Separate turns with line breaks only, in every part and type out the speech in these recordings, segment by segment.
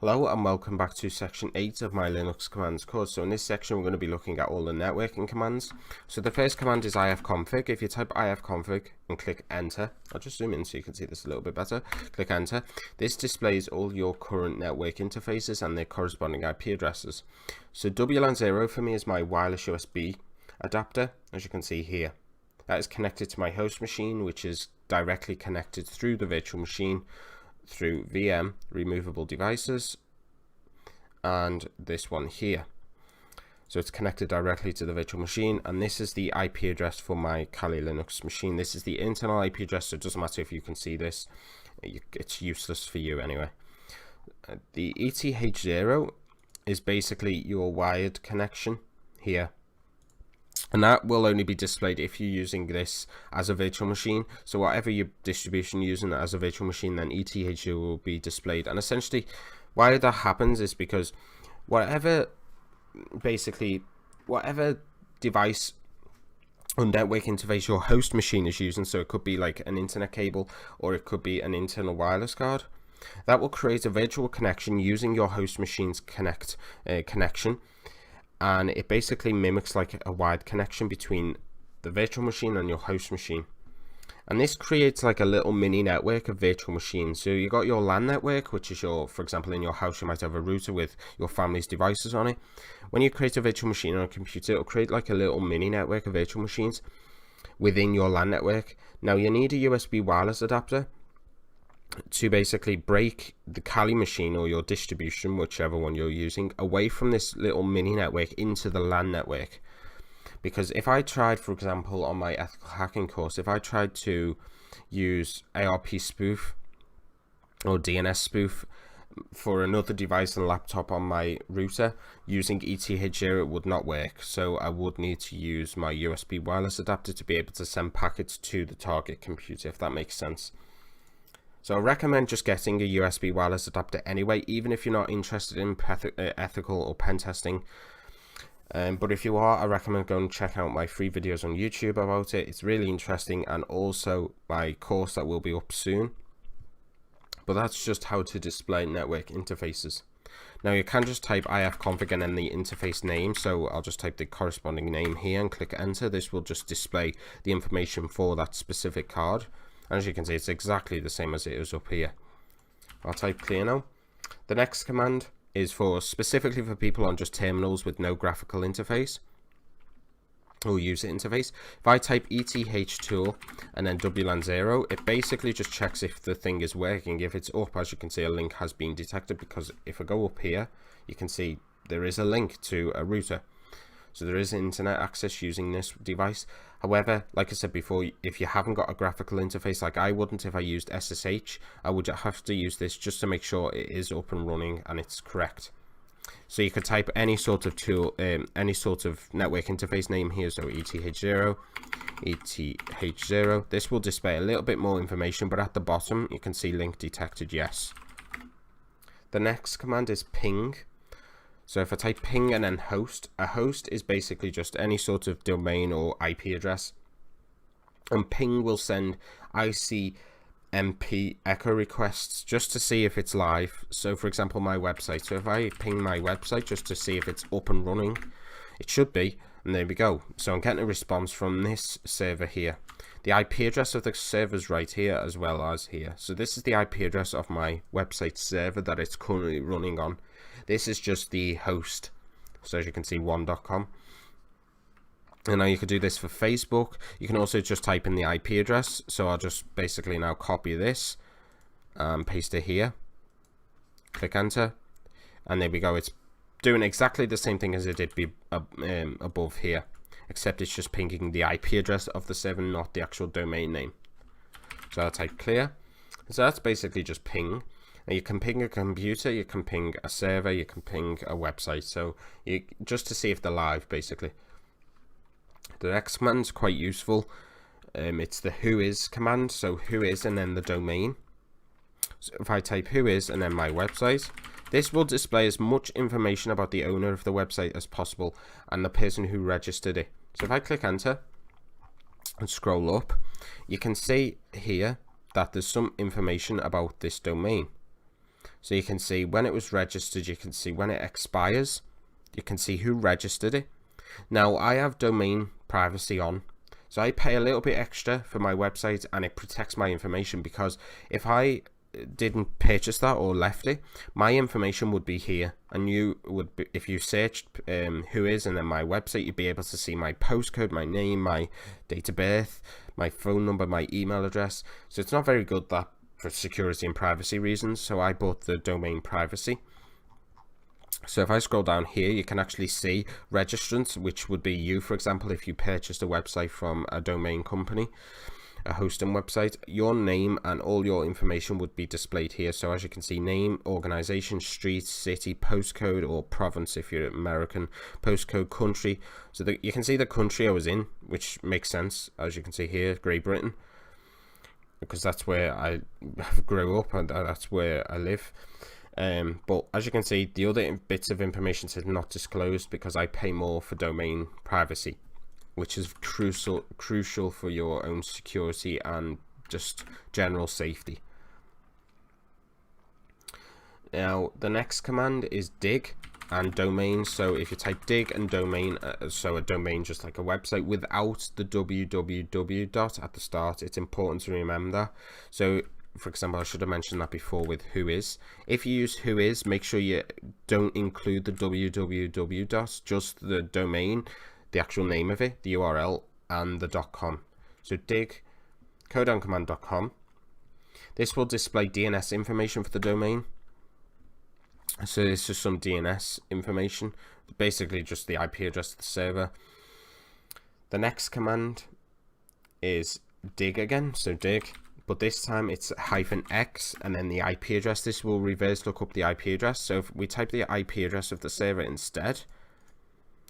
Hello and welcome back to section 8 of my Linux commands course. So in this section we're going to be looking at all the networking commands. So the first command is ifconfig. If you type ifconfig and click enter, I'll just zoom in so you can see this a little bit better. Click enter. This displays all your current network interfaces and their corresponding IP addresses. So WLAN 0 for me is my wireless USB adapter, as you can see here. That is connected to my host machine, which is directly connected through the virtual machine through VM removable devices, and this one here. So it's connected directly to the virtual machine, and this is the IP address for my Kali Linux machine. This is the internal IP address, so it doesn't matter if you can see this, it's useless for you anyway. The ETH0 is basically your wired connection here, and that will only be displayed if you're using this as a virtual machine. So whatever your distribution you're using as a virtual machine, then ETH0 will be displayed. And essentially why that happens is because whatever device or network interface your host machine is using, so it could be like an internet cable or it could be an internal wireless card, that will create a virtual connection using your host machine's connection. And it basically mimics like a wired connection between the virtual machine and your host machine, and this creates like a little mini network of virtual machines. So you got your LAN network, which is your, for example, in your house you might have a router with your family's devices on it. When you create a virtual machine on a computer, it'll create like a little mini network of virtual machines within your LAN network. Now you need a USB wireless adapter to basically break the Kali machine or your distribution, whichever one you're using, away from this little mini network into the LAN network. Because if I tried, for example, on my ethical hacking course, if I tried to use ARP spoof or DNS spoof for another device and laptop on my router using ETH0, it would not work. So I would need to use my USB wireless adapter to be able to send packets to the target computer, if that makes sense. So I recommend just getting a USB wireless adapter anyway, even if you're not interested in ethical or pen testing. But if you are, I recommend going and check out my free videos on YouTube about it. It's really interesting, and also my course that will be up soon. But that's just how to display network interfaces. Now you can just type ifconfig and then the interface name. So I'll just type the corresponding name here and click enter. This will just display the information for that specific card. And as you can see, it's exactly the same as it is up here. I'll type clear now. The next command is specifically for people on just terminals with no graphical interface or user interface. If I type ETH2 and then WLAN 0, it basically just checks if the thing is working. If it's up, as you can see, a link has been detected, because if I go up here, you can see there is a link to a router. So there is internet access using this device. However, like I said before, if you haven't got a graphical interface, like I wouldn't if I used SSH, I would have to use this just to make sure it is up and running and it's correct. So you could type any sort of tool, any sort of network interface name here, so ETH0, ETH0. This will display a little bit more information, but at the bottom you can see link detected, yes. The next command is ping. So if I type ping and then host, a host is basically just any sort of domain or IP address. And ping will send ICMP echo requests just to see if it's live. So for example, my website. So if I ping my website just to see if it's up and running, it should be. And there we go. So I'm getting a response from this server here. The IP address of the server is right here as well as here. So this is the IP address of my website server that it's currently running on. This is just the host. So as you can see, one.com. And now you can do this for Facebook. You can also just type in the IP address. So I'll just basically now copy this and paste it here. Click enter. And there we go. It's doing exactly the same thing as it did above here, except it's just pinging the IP address of the server, not the actual domain name. So I'll type clear. So that's basically just ping. Now you can ping a computer, you can ping a server, you can ping a website. So just to see if they're live, basically. The next command is quite useful. It's the whois command. So whois and then the domain. So if I type whois and then my website, this will display as much information about the owner of the website as possible and the person who registered it. So if I click enter and scroll up, you can see here that there's some information about this domain. So you can see when it was registered, you can see when it expires, you can see who registered it. Now I have domain privacy on, so I pay a little bit extra for my website, and it protects my information, because if I didn't purchase that or left it, my information would be here, and you would be, if you searched Whois and then my website, you'd be able to see my postcode, my name, my date of birth, my phone number, my email address. So it's not very good, that, for security and privacy reasons. So I bought the domain privacy. So if I scroll down here, you can actually see registrants, which would be you, for example. If you purchased a website from a domain company, a hosting website, your name and all your information would be displayed here. So as you can see, name, organization, street, city, postcode, or province if you're American, postcode, country. So you can see the country I was in, which makes sense, as you can see here, Great Britain, because that's where I grew up and that's where I live. But as you can see, the other bits of information is not disclosed because I pay more for domain privacy, which is crucial for your own security and just general safety. Now the next command is dig and domain. So if you type dig and domain, so a domain just like a website without the www dot at the start, it's important to remember that. So for example, I should have mentioned that before with Whois. If you use Whois, make sure you don't include the www dot, just the domain, the actual name of it, the URL, and the .com. So dig codeoncommand.com. This will display DNS information for the domain. So this is some DNS information, basically just the IP address of the server. The next command is dig again, so dig, but this time it's -x and then the IP address. This will reverse look up the IP address. So if we type the IP address of the server instead,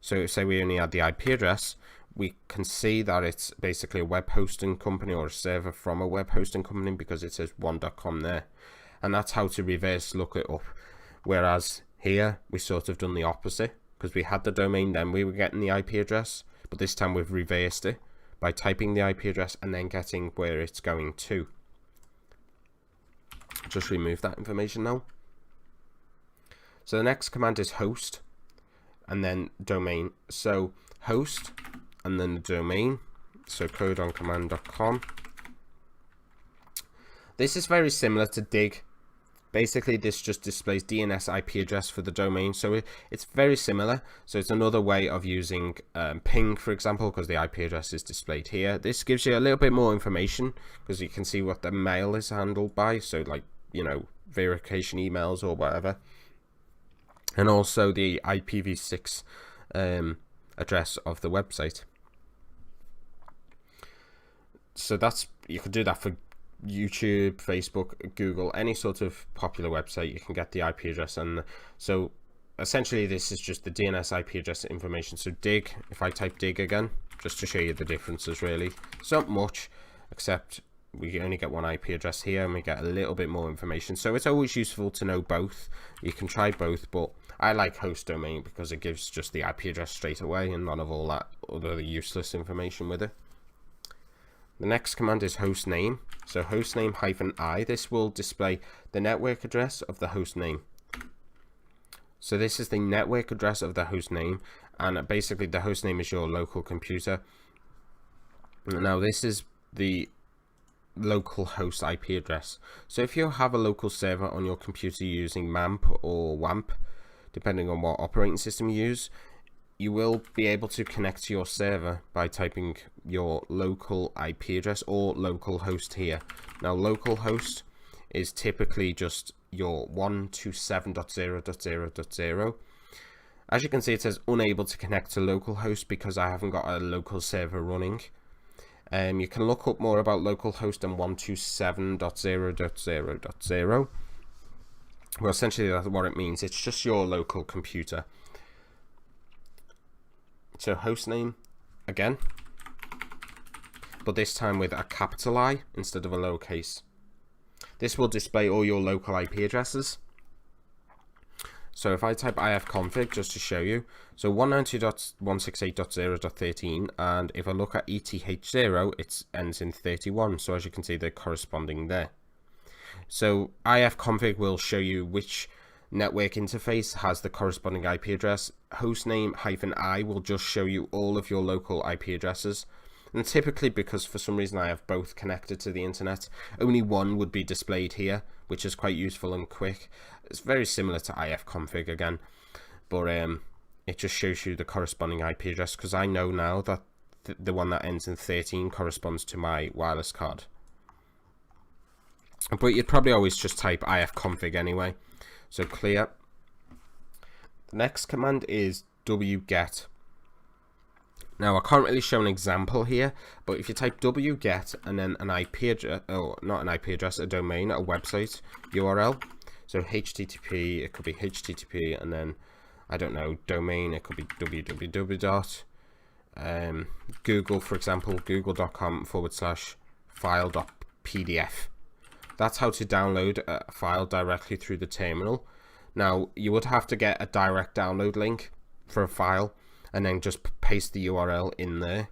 so say we only had the IP address, we can see that it's basically a web hosting company or a server from a web hosting company because it says one.com there. And that's how to reverse look it up. Whereas here we sort of done the opposite, because we had the domain, then we were getting the IP address, but this time we've reversed it by typing the IP address and then getting where it's going to. Just remove that information now. So the next command is host and then domain. So host and then the domain, so codeoncommand.com. This is very similar to dig. Basically this just displays DNS IP address for the domain, so it's very similar. So it's another way of using ping, for example, because the IP address is displayed here. This gives you a little bit more information because you can see what the mail is handled by, so like, you know, verification emails or whatever, and also the IPv6 address of the website. So that's, you could do that for YouTube, Facebook, Google, any sort of popular website. You can get the IP address, and so essentially this is just the DNS IP address information. So dig, if I type dig again, just to show you the differences, really it's not much, except we only get one IP address here and we get a little bit more information. So it's always useful to know both. You can try both, but I like host domain because it gives just the IP address straight away and none of all that other useless information with it. The next command is host name. So hostname -i, this will display the network address of the host name. So this is the network address of the host name, and basically the host name is your local computer. Now this is the local host IP address. So if you have a local server on your computer using MAMP or WAMP, depending on what operating system you use, you will be able to connect to your server by typing your local IP address or local host here. Now local host is typically just your 127.0.0.0. As you can see, it says unable to connect to localhost because I haven't got a local server running. You can look up more about localhost and 127.0.0.0. Well, essentially that's what it means. It's just your local computer. So hostname again, but this time with a capital I instead of a lowercase. This will display all your local IP addresses. So if I type ifconfig just to show you, so 192.168.0.13, and if I look at ETH0, it ends in 31. So as you can see, they're corresponding there. So ifconfig will show you which network interface has the corresponding IP address. Hostname -I will just show you all of your local IP addresses. And typically, because for some reason I have both connected to the internet, only one would be displayed here, which is quite useful and quick. It's very similar to ifconfig again, but it just shows you the corresponding IP address, because I know now that the one that ends in 13 corresponds to my wireless card. But you'd probably always just type ifconfig anyway. So clear. The next command is wget. Now I can't really show an example here, but if you type wget and then an IP address, or not an IP address, a domain, a website URL, so HTTP, it could be HTTP, and then, I don't know, domain, it could be www. Google, for example, google.com/file.pdf. That's how to download a file directly through the terminal. Now, you would have to get a direct download link for a file, and then just paste the URL in there.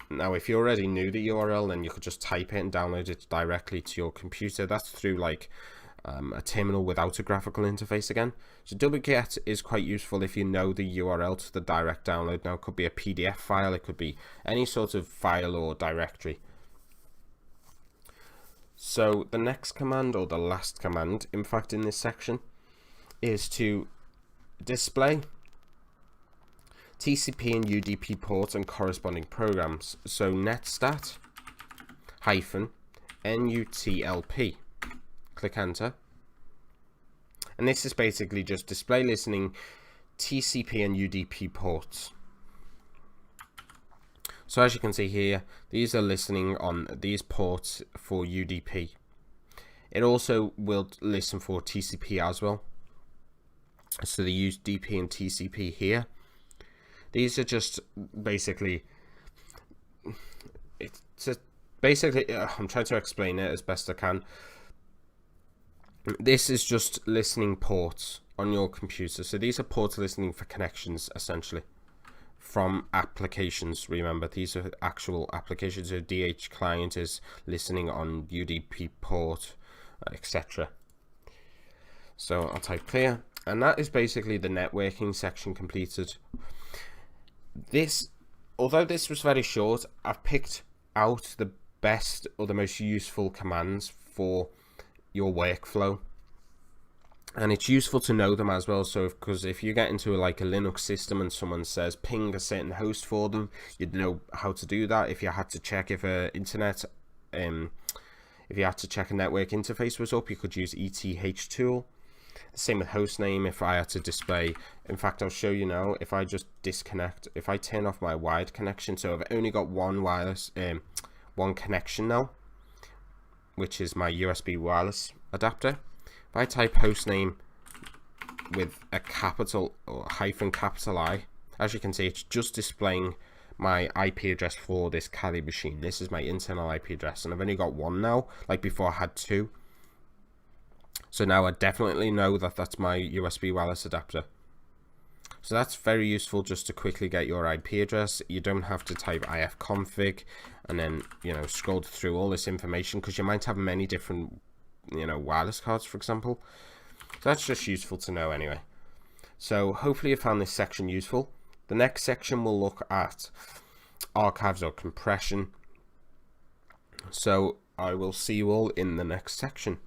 Now, if you already knew the URL, then you could just type it and download it directly to your computer. That's through like a terminal without a graphical interface again. So wget is quite useful if you know the URL to the direct download. Now, it could be a PDF file, it could be any sort of file or directory. So the next command, or the last command, in fact, in this section, is to display TCP and UDP ports and corresponding programs. So netstat -NUTLP. Click enter. And this is basically just display listening TCP and UDP ports. So as you can see here, these are listening on these ports for UDP. It also will listen for TCP as well. So they use UDP and TCP here. These are just basically, I'm trying to explain it as best I can. This is just listening ports on your computer. So these are ports listening for connections, essentially, from applications. Remember, these are actual applications. So DH client is listening on UDP port, etc. So I'll type clear, and that is basically the networking section completed. Although this was very short, I've picked out the best or the most useful commands for your workflow, and it's useful to know them as well. So because if you get into like a Linux system and someone says ping a certain host for them, you'd know how to do that. If you had to check if if you had to check a network interface was up, you could use eth-tool. The same with hostname. If I had to display, in fact, I'll show you now. If I just disconnect, if I turn off my wired connection, so I've only got one wireless, one connection now, which is my USB wireless adapter. If I type hostname with a capital or -capital I, as you can see, it's just displaying my IP address for this Kali machine. This is my internal IP address, and I've only got one now. Like before, I had two. So now I definitely know that that's my USB wireless adapter. So that's very useful just to quickly get your IP address. You don't have to type ifconfig and then, scroll through all this information, because you might have many different, wireless cards, for example. So that's just useful to know anyway. So hopefully you found this section useful. The next section will look at archives or compression. So I will see you all in the next section.